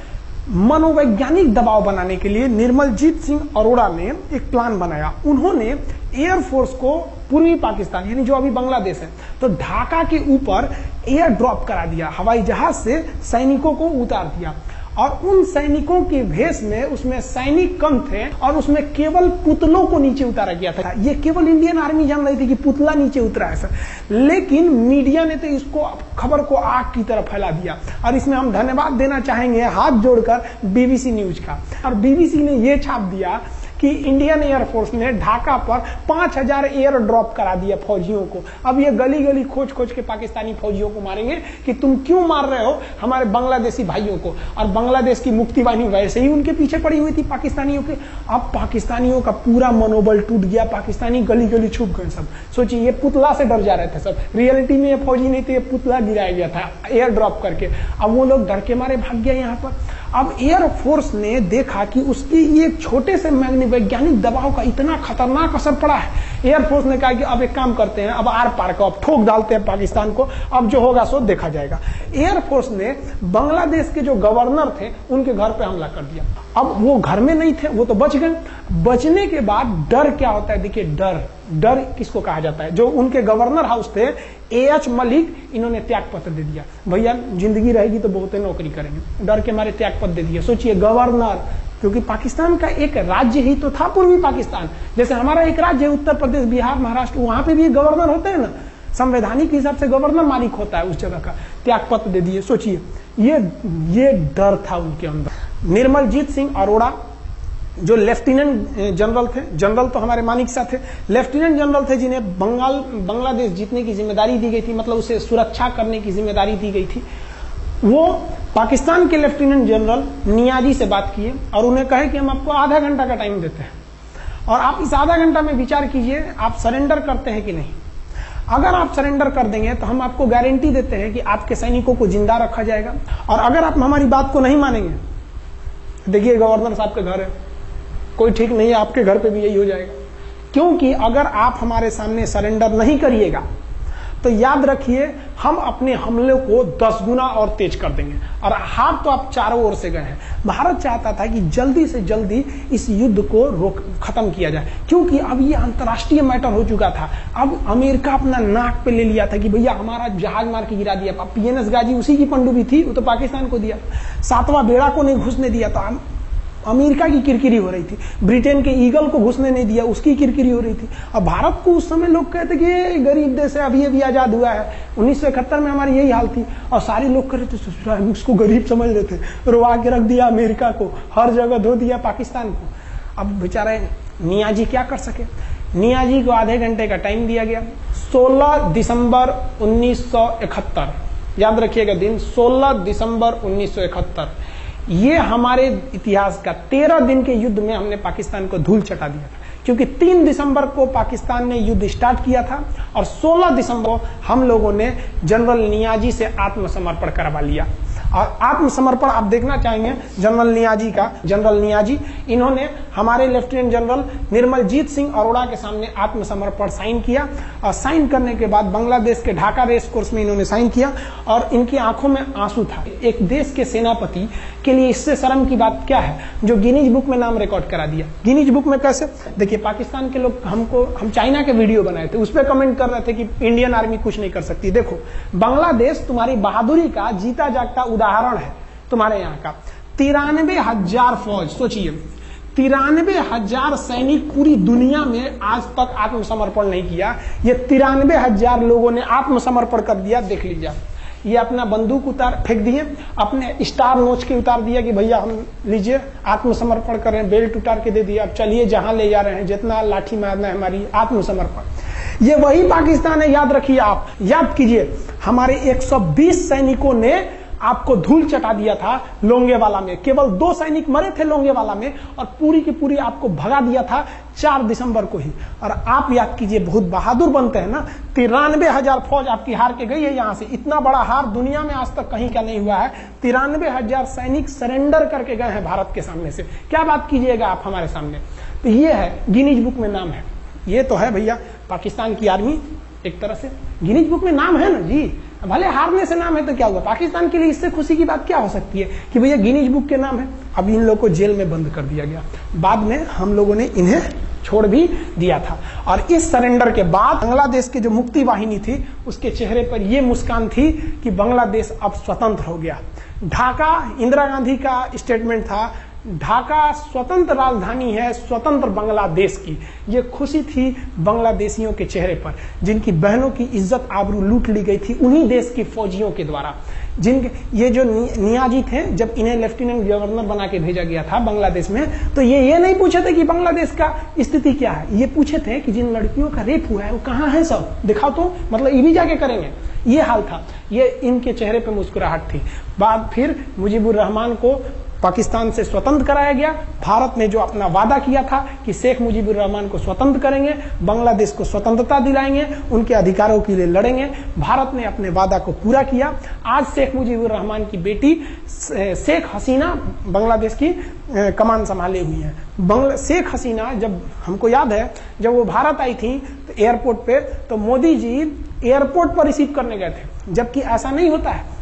मनोवैज्ञानिक दबाव बनाने के लिए निर्मलजीत सिंह अरोड़ा ने एक प्लान बनाया। उन्होंने एयरफोर्स को पूर्वी पाकिस्तान यानी जो अभी बांग्लादेश है, तो ढाका के ऊपर एयर ड्रॉप करा दिया, हवाई जहाज से सैनिकों को उतार दिया, और उन सैनिकों के भेष में उसमें सैनिक कम थे, और उसमें केवल पुतलों को नीचे उतारा गया था। ये केवल इंडियन आर्मी जान रही थी कि पुतला नीचे उतरा है सर, लेकिन मीडिया ने तो इसको खबर को आग की तरह फैला दिया। और इसमें हम धन्यवाद देना चाहेंगे हाथ जोड़कर बीबीसी न्यूज का। और बीबीसी ने यह छाप दिया कि इंडियन एयरफोर्स ने ढाका पर 5000 एयर ड्रॉप करा दिया फौजियों को। अब ये गली गली खोज खोज के पाकिस्तानी फौजियों को मारेंगे कि तुम क्यों मार रहे हो हमारे बांग्लादेशी भाइयों को। और बांग्लादेश की मुक्ति वाहिनी वैसे ही उनके पीछे पड़ी हुई थी पाकिस्तानियों के। अब पाकिस्तानियों का पूरा मनोबल टूट गया, पाकिस्तानी गली गली छुप गए सब। सोचिए, ये पुतला से डर जा रहे थे सब, रियलिटी में ये फौजी नहीं थे, ये पुतला गिराया गया था एयर ड्रॉप करके। अब वो लोग डर के मारे भाग गए यहाँ पर। अब एयरफोर्स ने देखा कि उसकी ये छोटे से वैज्ञानिक दबाव का इतना खतरनाक असर पड़ा है। एयरफोर्स ने कहा कि अब एक काम करते हैं, अब आर पार को अब ठोक डालते हैं पाकिस्तान को, अब जो होगा सो देखा जाएगा। एयरफोर्स ने बांग्लादेश के जो गवर्नर थे उनके घर पे हमला कर दिया। अब वो घर में नहीं थे, वो तो बच गए। बचने के बाद डर क्या होता है, देखिए डर किसको कहा जाता है। जो उनके गवर्नर हाउस थे एएच मलिक, इन्होंने त्याग पत्र दे दिया। भैया जिंदगी रहेगी तो बहुत नौकरी करेंगे, डर के मारे त्याग पत्र दे दिया। सोचिए, गवर्नर, क्योंकि पाकिस्तान का एक राज्य ही तो था पूर्वी पाकिस्तान। जैसे हमारा एक राज्य है उत्तर प्रदेश, बिहार, महाराष्ट्र, वहां पे भी गवर्नर होते हैं ना, संवैधानिक हिसाब से गवर्नर मालिक होता है उस जगह का। त्याग पत्र दे दिए। सोचिए, ये डर था उनके अंदर। निर्मलजीत सिंह अरोड़ा जो लेफ्टिनेंट जनरल थे, जनरल तो हमारे मानिक साहब थे, लेफ्टिनेंट जनरल थे जिन्हें बांग्लादेश जीतने की जिम्मेदारी दी गई थी, मतलब उसे सुरक्षा करने की जिम्मेदारी दी गई थी। वो पाकिस्तान के लेफ्टिनेंट जनरल नियाजी से बात किए और उन्हें कहे कि हम आपको आधा घंटा का टाइम देते हैं और आप इस आधा घंटा में विचार कीजिए आप सरेंडर करते हैं कि नहीं। अगर आप सरेंडर कर देंगे तो हम आपको गारंटी देते हैं कि आपके सैनिकों को जिंदा रखा जाएगा, और अगर आप हमारी बात को नहीं मानेंगे, देखिए गवर्नर साहब के घर है, कोई ठीक नहीं है, आपके घर पे भी यही हो जाएगा। क्योंकि अगर आप हमारे सामने सरेंडर नहीं करिएगा तो याद रखिए हम अपने हमले को 10 गुना और तेज कर देंगे। और हाथ तो आप चारों ओर से गए हैं। भारत चाहता था कि जल्दी से जल्दी इस युद्ध को खत्म किया जाए, क्योंकि अब ये अंतर्राष्ट्रीय मैटर हो चुका था। अब अमेरिका अपना नाक पे ले लिया था कि भैया हमारा जहाज मार के गिरा दिया। पीएनएस गाजी उसी की पनडुब्बी थी, वो तो पाकिस्तान को दिया। 7वां बेड़ा को नहीं घुसने दिया, तो अमेरिका की किरकिरी हो रही थी। ब्रिटेन के ईगल को घुसने नहीं दिया, उसकी किरकिरी हो रही थी। अब भारत को उस समय लोग कहते कि गरीब देश है, अभी अभी आजाद हुआ है। 1971 में हमारी यही हाल थी और सारे लोग कर रहे थे, हम उसको गरीब समझ रहे थे, रुआ के रख दिया अमेरिका को, हर जगह धो दिया पाकिस्तान को। अब बेचारे नियाजी क्या कर सके। नियाजी को आधे घंटे का टाइम दिया गया। 16 दिसंबर 1971, याद रखिएगा दिन, 16 दिसंबर 1971। ये हमारे इतिहास का 13 दिन के युद्ध में हमने पाकिस्तान को धूल चटा दिया था, क्योंकि 3 दिसंबर को पाकिस्तान ने युद्ध स्टार्ट किया था और 16 दिसंबर को हम लोगों ने जनरल नियाजी से आत्मसमर्पण करवा लिया। और आत्मसमर्पण आप देखना चाहेंगे जनरल नियाजी इन्होंने हमारे लेफ्टिनेंट जनरल निर्मलजीत सिंह अरोड़ा के सामने आत्मसमर्पण साइन किया, और साइन करने के बाद बांग्लादेश के ढाका रेस कोर्स में इन्होंने साइन किया और इनकी आंखों में आंसू था। एक देश के सेनापति के लिए इससे शर्म की बात क्या है जो गिनीज बुक में नाम रिकॉर्ड करा दिया। गिनीज बुक में कैसे? देखिए, पाकिस्तान के लोग हम चाइना के वीडियो बनाए थे, उस पर कमेंट कर रहे थे कि इंडियन आर्मी कुछ नहीं कर सकती। देखो, बांग्लादेश तुम्हारी बहादुरी का जीता जागता उदाहरण है। तुम्हारे यहाँ का 93,000 फौज, सोचिए 93,000 सैनिक पूरी दुनिया में आज तक आत्मसमर्पण नहीं किया। ये 93,000 लोगों ने आत्मसमर्पण कर दिया। देख लीजिए, ये अपना बंदूक फेंक दिए, अपने स्टार नोच के उतार दिया कि भैया हम लीजिए आत्मसमर्पण कर रहे हैं, बेल्ट उतार के दे दिया, अब चलिए जहां ले जा रहे हैं, जितना लाठी मारना है हमारी, आत्मसमर्पण। ये वही पाकिस्तान है, याद रखिए। आप याद कीजिए, हमारे 120 सैनिकों ने आपको धूल चटा दिया था लोंगेवाला में। केवल 2 सैनिक मरे थे लोंगेवाला में, और पूरी की पूरी आपको भगा दिया था 4 दिसंबर को ही। और आप याद कीजिए, बहुत बहादुर बनते हैं ना। 93,000 फौज आपकी हार के गई है यहां से। इतना बड़ा हार दुनिया में आज तक कहीं का नहीं हुआ है। 93,000 सैनिक सरेंडर करके गए हैं भारत के सामने से। क्या बात कीजिएगा आप हमारे सामने। तो ये है, गिनीज बुक में नाम है। ये तो है भैया पाकिस्तान की आर्मी, एक तरह से गिनीज बुक में नाम है ना जी। भले हारने से नाम है तो क्या हुआ, पाकिस्तान के लिए इससे खुशी की बात क्या हो सकती है कि भैया गिनीज बुक के नाम है। अब इन लोगों को जेल में बंद कर दिया गया, बाद में हम लोगों ने इन्हें छोड़ भी दिया था। और इस सरेंडर के बाद बांग्लादेश की जो मुक्ति वाहिनी थी उसके चेहरे पर यह मुस्कान थी कि बांग्लादेश अब स्वतंत्र हो गया। ढाका इंदिरा गांधी का स्टेटमेंट था, ढाका स्वतंत्र राजधानी है स्वतंत्र बांग्लादेश की। ये खुशी थी बांग्लादेशियों के चेहरे पर, जिनकी बहनों की इज्जत आबरू लूट ली गई थी उन्हीं देश की फौजियों के द्वारा। जिनके ये जो नियाजी थे, जब इन्हें लेफ्टिनेंट गवर्नर बना के भेजा गया था बांग्लादेश में, तो ये नहीं पूछे थे कि बांग्लादेश का स्थिति क्या है। ये पूछे थे कि जिन लड़कियों का रेप हुआ है वो कहाँ है, सब दिखाओ तो, मतलब ये भी जाके करेंगे। ये हाल था, ये इनके चेहरे पे मुस्कुराहट थी। बाद फिर मुजीबुर रहमान को पाकिस्तान से स्वतंत्र कराया गया। भारत ने जो अपना वादा किया था कि शेख मुजीबुर रहमान को स्वतंत्र करेंगे, बांग्लादेश को स्वतंत्रता दिलाएंगे, उनके अधिकारों के लिए लड़ेंगे, भारत ने अपने वादा को पूरा किया। आज शेख मुजीबुर रहमान की बेटी शेख हसीना बांग्लादेश की कमान संभाले हुई हैं। शेख हसीना, जब हमको याद है जब वो भारत आई थी तो एयरपोर्ट पे, तो मोदी जी एयरपोर्ट पर रिसीव करने गए थे, जबकि ऐसा नहीं होता है।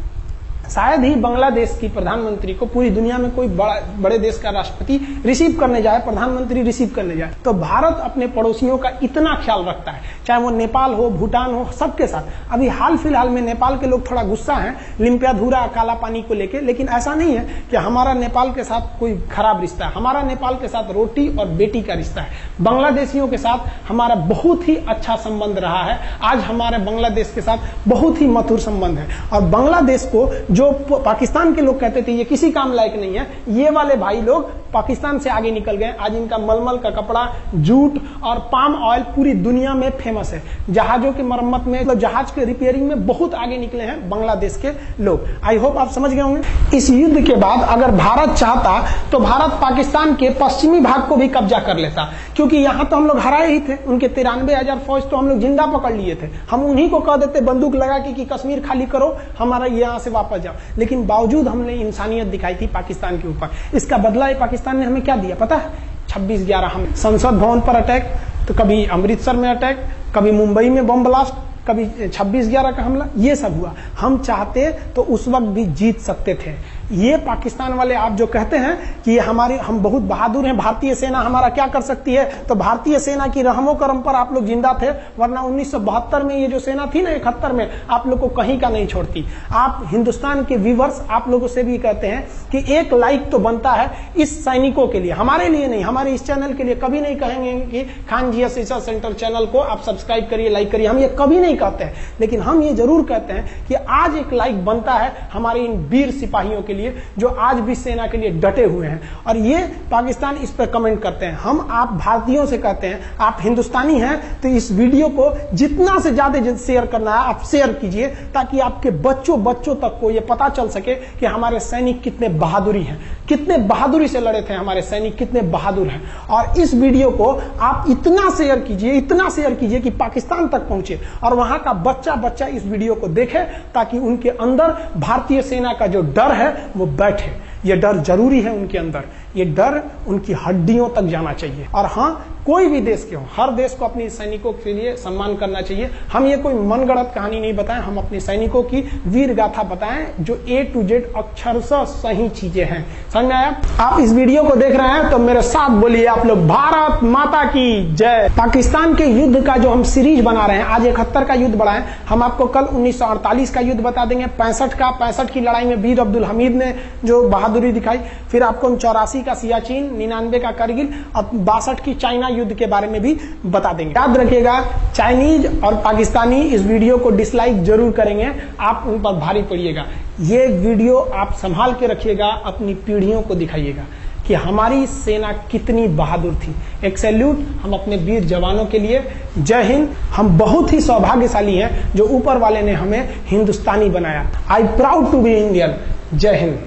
शायद ही बांग्लादेश की प्रधानमंत्री को पूरी दुनिया में कोई बड़े देश का राष्ट्रपति रिसीव करने जाए, प्रधानमंत्री रिसीव करने जाए। तो भारत अपने पड़ोसियों का इतना ख्याल रखता है, चाहे वो नेपाल हो, भूटान हो, सबके साथ। अभी हाल फिलहाल में नेपाल के लोग थोड़ा गुस्सा हैं लिम्पियाधुरा काला पानी को लेके, लेकिन ऐसा नहीं है कि हमारा नेपाल के साथ कोई खराब रिश्ता है। हमारा नेपाल के साथ रोटी और बेटी का रिश्ता है। बांग्लादेशियों के साथ हमारा बहुत ही अच्छा संबंध रहा है। आज हमारे बांग्लादेश के साथ बहुत ही मधुर संबंध है। और बांग्लादेश को जो पाकिस्तान के लोग कहते थे ये किसी काम लायक नहीं है, ये वाले भाई लोग पाकिस्तान से आगे निकल गए। आज इनका मलमल का कपड़ा, जूट और पाम ऑयल पूरी दुनिया में फेमस है। जहाजों की मरम्मत में, मतलब जहाज के रिपेयरिंग में बहुत आगे निकले हैं बांग्लादेश के लोग। आई होप आप समझ गए होंगे। इस युद्ध के बाद अगर भारत चाहता तो भारत पाकिस्तान के पश्चिमी भाग को भी कब्जा कर लेता, क्योंकि यहां तो हम लोग हराए ही थे। उनके 93,000 फौज तो हम लोग जिंदा पकड़ लिए थे। हम उन्हीं को कह देते बंदूक लगा के कि कश्मीर खाली करो, हमारा यहां से वापस जाओ। लेकिन बावजूद हमने इंसानियत दिखाई थी पाकिस्तान के ऊपर। इसका बदला पाकिस्तान ने हमें क्या दिया पता है? 26/11 हम संसद भवन पर अटैक, तो कभी अमृतसर में अटैक, कभी मुंबई में बम ब्लास्ट, कभी 26/11 का हमला, ये सब हुआ। हम चाहते तो उस वक्त भी जीत सकते थे। ये पाकिस्तान वाले आप जो कहते हैं कि हम बहुत बहादुर हैं, भारतीय सेना हमारा क्या कर सकती है, तो भारतीय सेना की रहमो करम पर आप लोग जिंदा थे, वरना 1972 में ये जो सेना थी ना, 71 में, आप लोग को कहीं का नहीं छोड़ती। आप हिंदुस्तान के व्यूवर्स आप लोगों से भी कहते हैं कि एक लाइक तो बनता है इस सैनिकों के लिए, हमारे लिए नहीं, हमारे इस चैनल के लिए। कभी नहीं कहेंगे कि खान जी रिसर्च सेंटर चैनल को आप सब्सक्राइब करिए, लाइक करिए, हम ये कभी नहीं कहते हैं। लेकिन हम ये जरूर कहते हैं कि आज एक लाइक बनता है हमारे इन वीर सिपाहियों के लिए, लिए, जो आज भी सेना के लिए डटे हुए हैं। और ये पाकिस्तान इस पर कमेंट करते हैं। हम आप भारतीयों से कहते हैं, आप हिंदुस्तानी हैं तो इस वीडियो को जितना से ज्यादा शेयर करना है आप शेयर कीजिए, ताकि आपके बच्चों तक को ये पता चल सके कि हमारे सैनिक कितने बहादुरी हैं, कितने बहादुरी से लड़े थे हमारे सैनिक, कितने बहादुर हैं। और इस वीडियो को आप इतना शेयर कीजिए कि पाकिस्तान तक पहुंचे और वहां का बच्चा इस वीडियो को देखे, ताकि उनके अंदर भारतीय सेना का जो डर है वो बैठे। ये डर जरूरी है उनके अंदर, ये डर उनकी हड्डियों तक जाना चाहिए। और हाँ, कोई भी देश के हो, हर देश को अपने सैनिकों के लिए सम्मान करना चाहिए। हम ये कोई मनगढ़ंत कहानी नहीं बताएं, हम अपने सैनिकों की वीर गाथा बताएं जो A to Z अक्षरशः सही चीजें हैं। समझ में आया? आप इस वीडियो को देख रहे हैं तो मेरे साथ बोलिए आप लोग, भारत माता की जय। पाकिस्तान के युद्ध का जो हम सीरीज बना रहे हैं, आज 71 का युद्ध बढ़ाएं। हम आपको कल 1948 का युद्ध बता देंगे, 65 की लड़ाई में वीर अब्दुल हमीद ने जो बहादुरी दिखाई, फिर आपको 84 का सियाचिन, 99 का करगिल और 62 की चाइना युद्ध के बारे में भी बता देंगे। याद रखिएगा, चाइनीज और पाकिस्तानी इस वीडियो को डिसलाइक जरूर करेंगे, आप उन पर भारी पड़िएगा। ये वीडियो आप संभाल के रखिएगा, अपनी पीढ़ियों को दिखाइएगा कि हमारी सेना कितनी बहादुर थी। एक सैल्यूट हम अपने वीर जवानों के लिए। जय हिंद। हम बहुत ही सौभाग्यशाली हैं जो ऊपर वाले ने हमें हिंदुस्तानी बनाया। I proud to be Indian. Jai Hind.